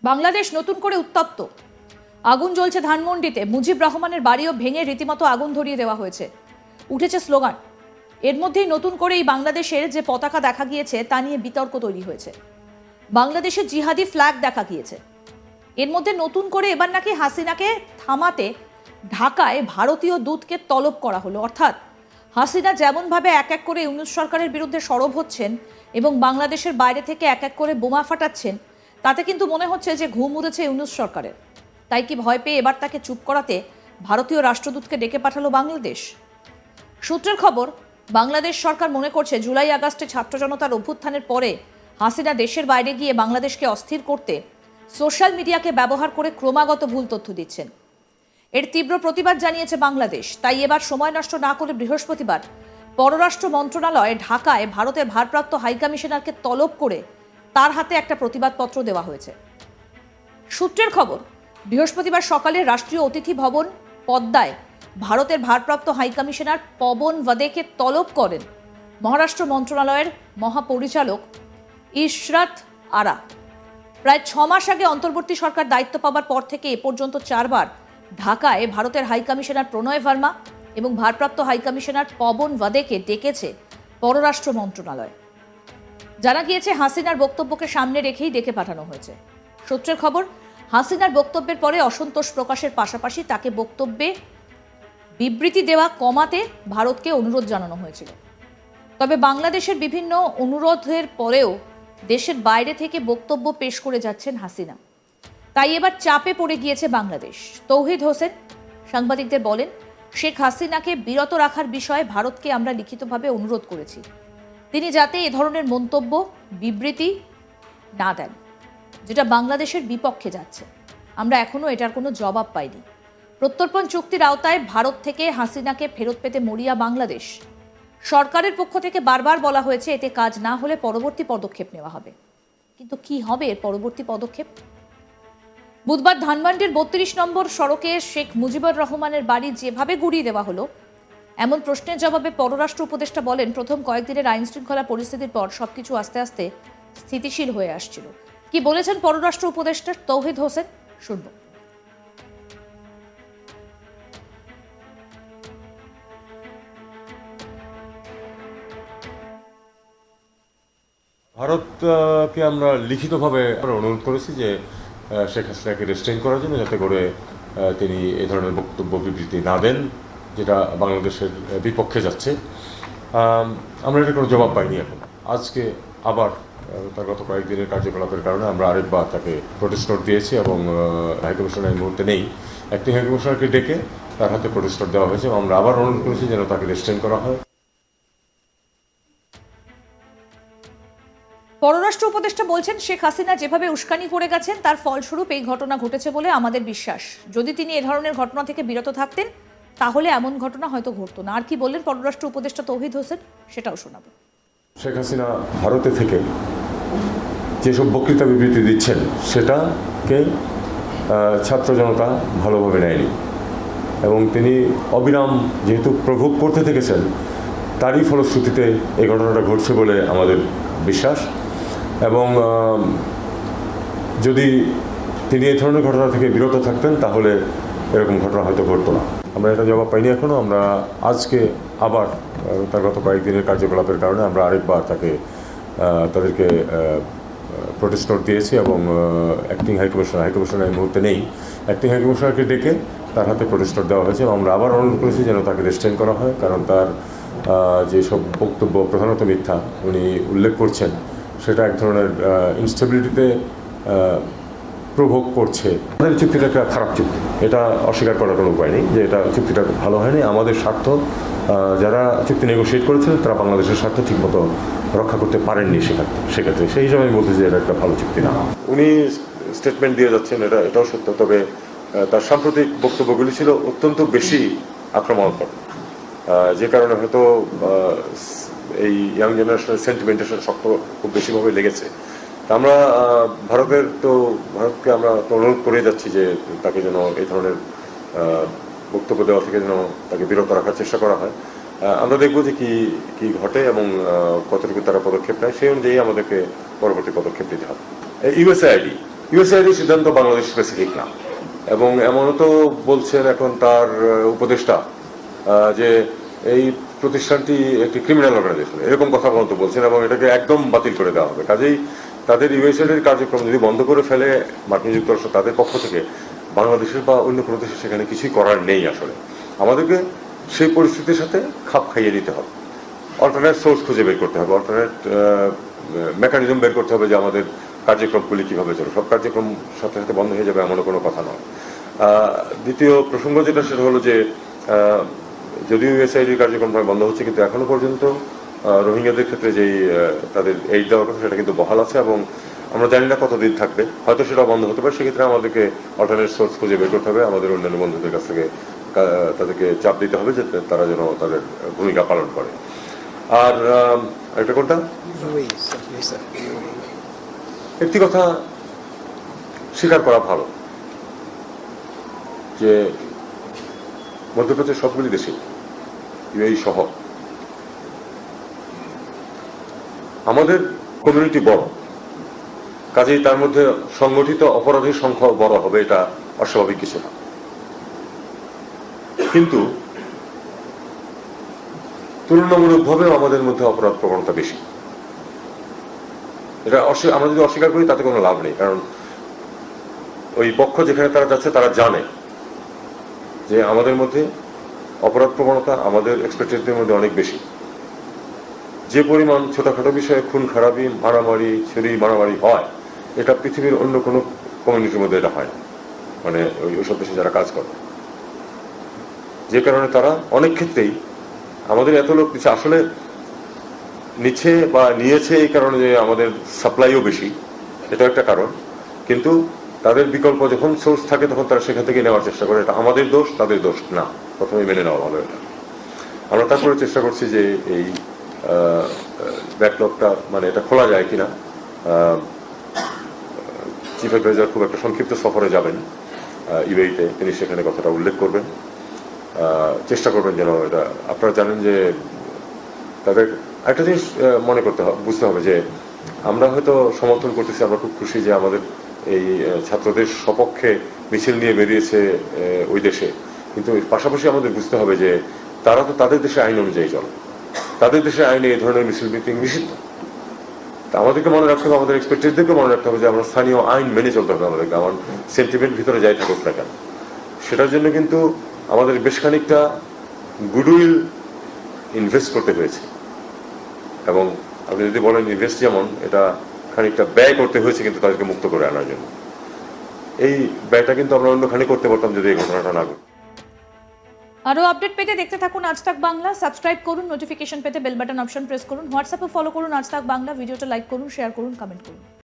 বাংলাদেশ নতুন করে উত্তপ্ত। আগুন জ্বলছে ধানমন্ডিতে। মুজিব রহমানের বাড়িও ভেঙে রীতিমতো আগুন ধরিয়ে দেওয়া হয়েছে। উঠেছে স্লোগান। এর মধ্যেই নতুন করে এই বাংলাদেশের যে পতাকা দেখা গিয়েছে তা নিয়ে বিতর্ক তৈরি হয়েছে। বাংলাদেশের জিহাদি ফ্ল্যাগ দেখা গিয়েছে। এর মধ্যে নতুন করে এবার নাকি হাসিনাকে থামাতে ঢাকায় ভারতীয় দূতকে তলব করা হলো। অর্থাৎ হাসিনা যেমনভাবে এক এক করে ইউনূস সরকারের বিরুদ্ধে সরব হচ্ছেন এবং বাংলাদেশের বাইরে থেকে এক এক করে বোমা ফাটাচ্ছেন, তাতে কিন্তু মনে হচ্ছে যে ঘুম উড়েছে ইউনূস সরকারের। তাই কি ভয় পেয়ে এবার তাকে চুপ করাতে ভারতীয় রাষ্ট্রদূতকে ডেকে পাঠালো বাংলাদেশ? সূত্রের খবর, বাংলাদেশ সরকার মনে করছে জুলাই আগস্টে ছাত্র জনতার অভ্যুত্থানের পরে হাসিনা দেশের বাইরে গিয়ে বাংলাদেশকে অস্থির করতে সোশ্যাল মিডিয়াকে ব্যবহার করে ক্রমাগত ভুল তথ্য দিচ্ছেন। এর তীব্র প্রতিবাদ জানিয়েছে বাংলাদেশ। তাই এবার সময় নষ্ট না করে বৃহস্পতিবার পররাষ্ট্র মন্ত্রণালয়ে ঢাকায় ভারতের ভারপ্রাপ্ত হাইকমিশনারকে তলব করে তার হাতে একটা প্রতিবাদপত্র দেওয়া হয়েছে। সূত্রের খবর, বৃহস্পতিবার সকালে রাষ্ট্রীয় অতিথি ভবন পদ্মায় ভারতের ভারপ্রাপ্ত হাইকমিশনার পবন ভাদেকে তলব করেন মহারাষ্ট্র মন্ত্রণালয়ের মহাপরিচালক ইশরাত আরা। প্রায় 6 মাস আগে অন্তর্বর্তী সরকার দায়িত্ব পাওয়ার পর থেকে এ পর্যন্ত 4 বার ঢাকায় ভারতের হাইকমিশনার প্রণয় ভার্মা এবং ভারপ্রাপ্ত হাইকমিশনার পবন ভাদেকে ডেকেছে পররাষ্ট্র মন্ত্রণালয়। জানা গিয়েছে হাসিনার বক্তব্যকে সামনে রেখেই ডেকে পাঠানো হয়েছে। সূত্রের খবর, হাসিনার বক্তব্যের পরে অসন্তোষ প্রকাশের পাশাপাশি তাকে বক্তব্যে বিবৃতি দেওয়া কমাতে ভারতকে অনুরোধ জানানো হয়েছিল। তবে বাংলাদেশের বিভিন্ন অনুরোধের পরেও দেশের বাইরে থেকে বক্তব্য পেশ করে যাচ্ছেন হাসিনা। তাই এবার চাপে পড়ে গিয়েছে বাংলাদেশ। তৌহিদ হোসেন সাংবাদিকদের বলেন, শেখ হাসিনাকে বিরত রাখার বিষয়ে ভারতকে আমরা লিখিতভাবে অনুরোধ করেছি। তিনি যাতে এ ধরনের মন্তব্য বিবৃতি না দেন, যেটা বাংলাদেশের বিপক্ষে যাচ্ছে। আমরা এখনো এটার কোনো জবাব পাইনি। প্রত্যর্পণ চুক্তির আওতায় ভারত থেকে হাসিনাকে ফেরত পেতে মরিয়া বাংলাদেশ। সরকারের পক্ষ থেকে বারবার বলা হয়েছে এতে কাজ না হলে পরবর্তী পদক্ষেপ নেওয়া হবে। কিন্তু কি হবে এর পরবর্তী পদক্ষেপ? বুধবার ধানমন্ডির 32 নম্বর সড়কে শেখ মুজিবুর রহমানের বাড়ি যেভাবে গুড়িয়ে দেওয়া হলো, এমন প্রশ্নের জবাবে পররাষ্ট্র উপদেষ্টা বলেন, প্রথম কয়েকদিনের আইন শৃঙ্খলা পরিস্থিতির পর সবকিছু আস্তে আস্তে স্থিতিশীল হয়ে আসছিল। কি বলেছেন পররাষ্ট্র উপদেষ্টা তৌহিদ হোসেন, শুনব। ভারতকে আমরা লিখিতভাবে অনুরোধ করেছি যে শেখ হাসিনাকে রেস্ট্রেইন করার জন্য, যাতে করে তিনি এই ধরনের বক্তব্য বিবৃতি না দেন যেটা বাংলাদেশের বিপক্ষে যাচ্ছে। আমরা এটা কোনো জবাব পাইনি এখন। আজকে আবার তার গত কয়েকদিনের কার্যকলাপের কারণে আমরা আরেকবার তাকে প্রোটেস্ট নোট দিয়েছি এবং হাইকমিশনার এই মুহূর্তে নেই, অ্যাক্টিং হাইকমিশনারকে ডেকে তার হাতে প্রোটেস্ট নোট দেওয়া হয়েছে। আমরা আবার অনুরোধ করেছি যেন তাকে রেস্ট্রেইন করা হয়। পররাষ্ট্র উপদেষ্টা বলছেন, শেখ হাসিনা যেভাবে উস্কানি করে গেছেন তার ফলস্বরূপ এই ঘটনা ঘটেছে বলে আমাদের বিশ্বাস। যদি তিনি এ ধরনের ঘটনা থেকে বিরত থাকতেন তাহলে এমন ঘটনা হয়তো ঘটতো না। আর কি বললেন পররাষ্ট্র উপদেষ্টা তৌহিদ হোসেন, সেটাও শোনাবো। শেখ হাসিনা ভারতে থেকে যেসব বক্তৃতা বিবৃতি দিচ্ছেন সেটাকে ছাত্র জনতা ভালোভাবে নেয়নি এবং তিনি অবিরাম যেহেতু প্রভোগ করতে থেকেছেন, তারই ফলশ্রুতিতে এই ঘটনাটা ঘটছে বলে আমাদের বিশ্বাস। এবং যদি তিনি এই ধরনের ঘটনা থেকে বিরত থাকতেন তাহলে এরকম ঘটনা হয়তো ঘটতো না। আমরা এটা জবাব পাইনি এখনও। আমরা আজকে আবার তার গত কয়েকদিনের কার্যকলাপের কারণে আমরা আরেকবার তাদেরকে প্রোটেস্ট নোট দিয়েছি এবং অ্যাক্টিং হাইকমিশনার এই মুহূর্তে নেই, অ্যাক্টিং হাইকমিশনারকে ডেকে তার হাতে প্রোটেস্ট নোট দেওয়া হয়েছে। আমরা আবার অনুরোধ করেছি যেন তাকে রেস্ট্রেইন করা হয়, কারণ তার যেসব বক্তব্য প্রধানত মিথ্যা উনি উল্লেখ করছেন সেটা এক ধরনের ইনস্টেবিলিটিতে প্রভোগ করছে। আমাদের চুক্তিটা একটা খারাপ চুক্তি, এটা অস্বীকার করার কোনো উপায় নেই যে এটা চুক্তিটা ভালো হয়নি। আমাদের স্বার্থ, যারা চুক্তি নেগোশিয়েট করেছিলেন তারা বাংলাদেশের স্বার্থ ঠিকমতো রক্ষা করতে পারেননি সেক্ষেত্রে। সেই হিসাবে আমি বলতে চাই এটা একটা ভালো চুক্তি না। উনি স্টেটমেন্ট দিয়ে যাচ্ছেন, এটাও সত্য, তবে তার সাম্প্রতিক বক্তব্যগুলি ছিল অত্যন্ত বেশি আক্রমণাত্মক, যে কারণে হয়তো এই ইয়াং জেনারেশনের সেন্টিমেন্টের সাথে শক্ত খুব বেশিভাবে লেগেছে। আমরা ভারতকে আমরা অনুরোধ করে যাচ্ছি যে তাকে যেন এই ধরনের বক্তব্য দেওয়া থেকে যেন তাকে বিরত রাখার চেষ্টা করা হয়। আমরা দেখব যে কি ঘটে এবং কতটুকু তারা পদক্ষেপ নেয়, সেই অনুযায়ী আমাদেরকে পরবর্তী পদক্ষেপ নিতে হবে। ইউএসএআইডি ইউএসআইডির সিদ্ধান্ত বাংলাদেশ স্পেসিফিক না, এবং এমনও তো বলছেন এখন তার উপদেষ্টা যে এই প্রতিষ্ঠানটি একটি ক্রিমিনাল অর্গানাইজেশন, এরকম কথা পর্যন্ত বলছেন, এবং এটাকে একদম বাতিল করে দেওয়া হবে। কাজেই তাদের ইউএসআইডির কার্যক্রম যদি বন্ধ করে ফেলে মার্কিন যুক্তরাষ্ট্র, তাদের পক্ষ থেকে বাংলাদেশের বা অন্য কোনো দেশের সেখানে কিছুই করার নেই। আসলে আমাদেরকে সেই পরিস্থিতির সাথে খাপ খাইয়ে নিতে হবে, অল্টারনেট সোর্স খুঁজে বের করতে হবে, অল্টারনেট মেকানিজম বের করতে হবে যে আমাদের কার্যক্রমগুলি কীভাবে চলে। সব কার্যক্রম সাথে সাথে বন্ধ হয়ে যাবে এমনও কোনো কথা নয়। দ্বিতীয় প্রসঙ্গ যেটা, সেটা হলো যে যদিও ইউএসআইডির কার্যক্রম বন্ধ হচ্ছে, কিন্তু এখনো পর্যন্ত রোহিঙ্গাদের ক্ষেত্রে যেই তাদের এইড দেওয়ার কথা সেটা কিন্তু বহাল আছে, এবং আমরা জানি না কতদিন থাকবে, হয়তো সেটা বন্ধ হতে পারে। সেক্ষেত্রে আমাদেরকে অল্টারনেট সোর্স খুঁজে বের করতে হবে, আমাদের অন্যান্য বন্ধুদের কাছ থেকে তাদেরকে চাপ দিতে হবে যে তারা যেন তাদের ভূমিকা পালন করে। আর একটা কোনটা একটি কথা স্বীকার করা ভালো যে মধ্যপ্রাচ্যের সবগুলি দেশে, ইউএই সহ, আমাদের কমিউনিটি বড়, কাজেই তার মধ্যে সংগঠিত অপরাধের সংখ্যা বড় হবে, এটা অস্বাভাবিক কিছু না। কিন্তু তুলনামূলকভাবে আমাদের মধ্যে অপরাধ প্রবণতা বেশি। এটা আমরা যদি অস্বীকার করি তাতে কোনো লাভ নেই, কারণ ওই পক্ষ যেখানে তারা যাচ্ছে তারা জানে যে আমাদের মধ্যে অপরাধ প্রবণতা আমাদের এক্সপেক্টেডদের মধ্যে অনেক বেশি। যে পরিমাণ ছোটখাটো বিষয়ে খুন খারাপি, মারামারি, ছুরি মারামারি হয়, এটা পৃথিবীর অন্য কোনো কমিউনিটির মধ্যে এটা হয় না, মানে ওইসব দেশে যারা কাজ করে। যে কারণে তারা অনেক ক্ষেত্রেই আমাদের এত লোক নিচ্ছে, আসলে নিচ্ছে বা নিয়েছে এই কারণে যে আমাদের সাপ্লাইও বেশি, এটা একটা কারণ। কিন্তু তাদের বিকল্প যখন সোর্স থাকে তখন তারা সেখান থেকে নেওয়ার চেষ্টা করে। এটা আমাদের দোষ, তাদের দোষ না, প্রথমে মেনে নেওয়া ভালো। এটা আমরা তারপরে চেষ্টা করছি যে এই ব্যাকলগটা মানে এটা খোলা যায় কিনা। চিফ অ্যাডভাইজার খুব একটা সংক্ষিপ্ত সফরে যাবেন ইউএইতে, তিনি সেখানে কথাটা উল্লেখ করবেন, চেষ্টা করবেন যেন এটা। আপনারা জানেন যে তাদের একটা জিনিস মনে করতে হবে, বুঝতে হবে যে আমরা হয়তো সমর্থন করতেছি, আমরা খুব খুশি যে আমাদের এই ছাত্রদের সপক্ষে মিছিল নিয়ে বেরিয়েছে ওই দেশে, কিন্তু পাশাপাশি আমাদের বুঝতে হবে যে তারা তো তাদের দেশে আইন অনুযায়ী চলে, তাদের দেশে আইনে এই ধরনের মিছিল মিটিং নিষিদ্ধ। তা আমাদেরকে মনে রাখতে হবে, আমাদের এক্সপেক্টেডদেরকে মনে রাখতে হবে যে আমরা স্থানীয় আইন মেনে চলতে হবে আমাদেরকে, আমার সেন্টিমেন্ট ভিতরে যাই থাকুক না কেন। সেটার জন্য কিন্তু আমাদের বেশ খানিকটা গুডউইল ইনভেস্ট করতে হয়েছে, এবং আপনি যদি বলেন ইনভেস্ট যেমন, এটা খানিকটা ব্যয় করতে হয়েছে কিন্তু তাদেরকে মুক্ত করে আনার জন্য। এই ব্যয়টা কিন্তু আমরা অন্যখানে করতে পারতাম যদি এই ঘটনাটা না ঘটে। আরো আপডেট পেতে দেখতে থাকুন আজ তাক বাংলা, সাবস্ক্রাইব করুন, নোটিফিকেশন পেতে বেল বাটন অপশন প্রেস করুন, হোয়াটসঅ্যাপে ফলো করুন আজ তাক বাংলা, ভিডিওটা লাইক করুন, শেয়ার করুন, কমেন্ট করুন।